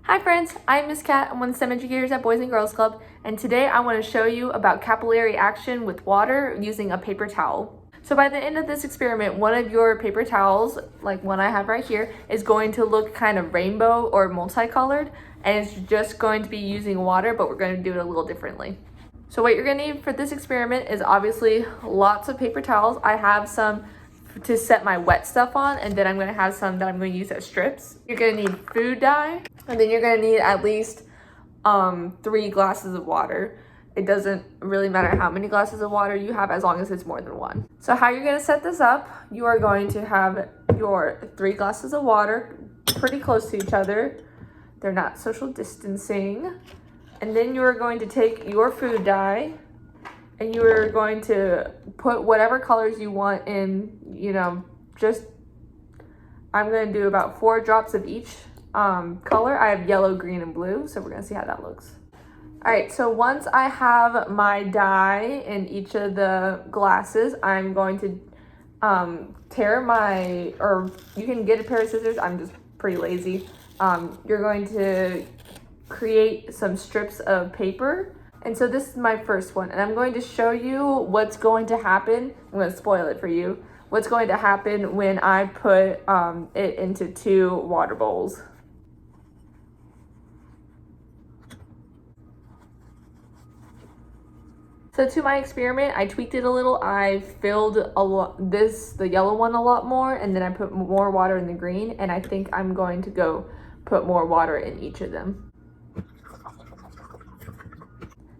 Hi friends, I'm Miss Kat. I'm one of the STEM educators at Boys and Girls Club, and today I want to show you about capillary action with water using a paper towel. So by the end of this experiment, one of your paper towels, like one I have right here, is going to look kind of rainbow or multicolored, and it's just going to be using water, but we're going to do it a little differently. So what you're going to need for this experiment is obviously lots of paper towels. I have some to set my wet stuff on, and then I'm going to have some that I'm going to use as strips. You're going to need food dye, and then you're going to need at least 3 glasses of water. It doesn't really matter how many glasses of water you have as long as it's more than 1. So how you're going to set this up, you are going to have your 3 glasses of water pretty close to each other. They're not social distancing. And then you are going to take your food dye and you are going to put whatever colors you want in, I'm going to do about 4 drops of each color. I have yellow, green, and blue, so we're going to see how that looks. All right, so once I have my dye in each of the glasses, I'm going to or you can get a pair of scissors. I'm just pretty lazy. You're going to create some strips of paper. And so this is my first one, and I'm going to show you what's going to happen. I'm going to spoil it for you. What's going to happen when I put it into 2 water bowls. So to my experiment, I tweaked it a little. I filled the yellow one a lot more, and then I put more water in the green, and I think I'm going to go put more water in each of them.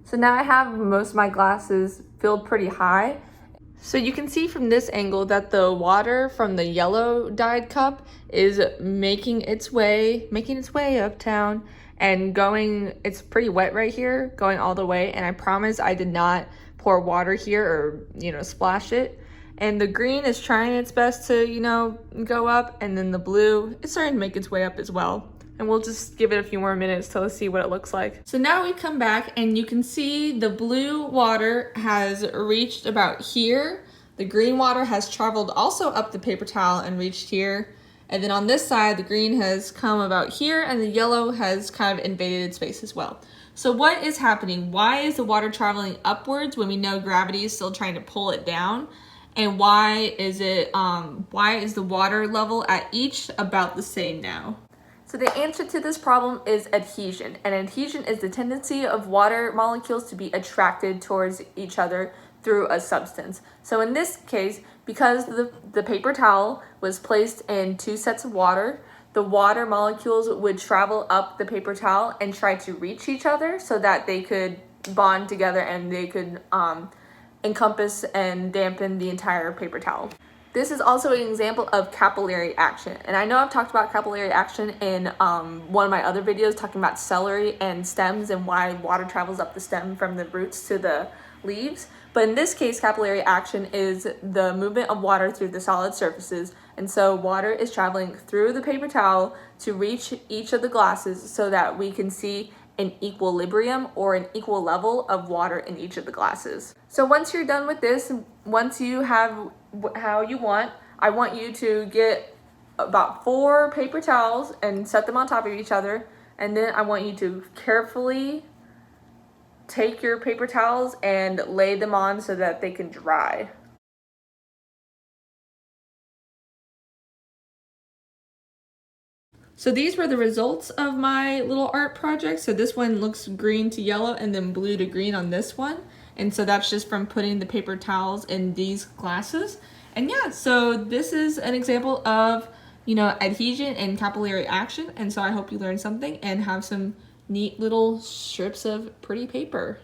So now I have most of my glasses filled pretty high. So you can see from this angle that the water from the yellow dyed cup is making its way uptown and it's pretty wet right here, going all the way. And I promise I did not pour water here or, splash it. And the green is trying its best to, go up. And then the blue is starting to make its way up as well. And we'll just give it a few more minutes to see what it looks like. So now we come back and you can see the blue water has reached about here. The green water has traveled also up the paper towel and reached here. And then on this side, the green has come about here and the yellow has kind of invaded its space as well. So what is happening? Why is the water traveling upwards when we know gravity is still trying to pull it down? And why is the water level at each about the same now? So the answer to this problem is adhesion. And adhesion is the tendency of water molecules to be attracted towards each other through a substance. So in this case, because the paper towel was placed in 2 sets of water, the water molecules would travel up the paper towel and try to reach each other so that they could bond together and they could encompass and dampen the entire paper towel. This is also an example of capillary action. And I know I've talked about capillary action in one of my other videos talking about celery and stems and why water travels up the stem from the roots to the leaves. But in this case, capillary action is the movement of water through the solid surfaces. And so water is traveling through the paper towel to reach each of the glasses so that we can see an equilibrium or an equal level of water in each of the glasses. So once you're done with this, once you have how you want, I want you to get about 4 paper towels and set them on top of each other. And then I want you to carefully take your paper towels and lay them on so that they can dry. So these were the results of my little art project. So this one looks green to yellow and then blue to green on this one. And so that's just from putting the paper towels in these glasses. And yeah, so this is an example of, adhesion and capillary action. And so I hope you learned something and have some neat little strips of pretty paper.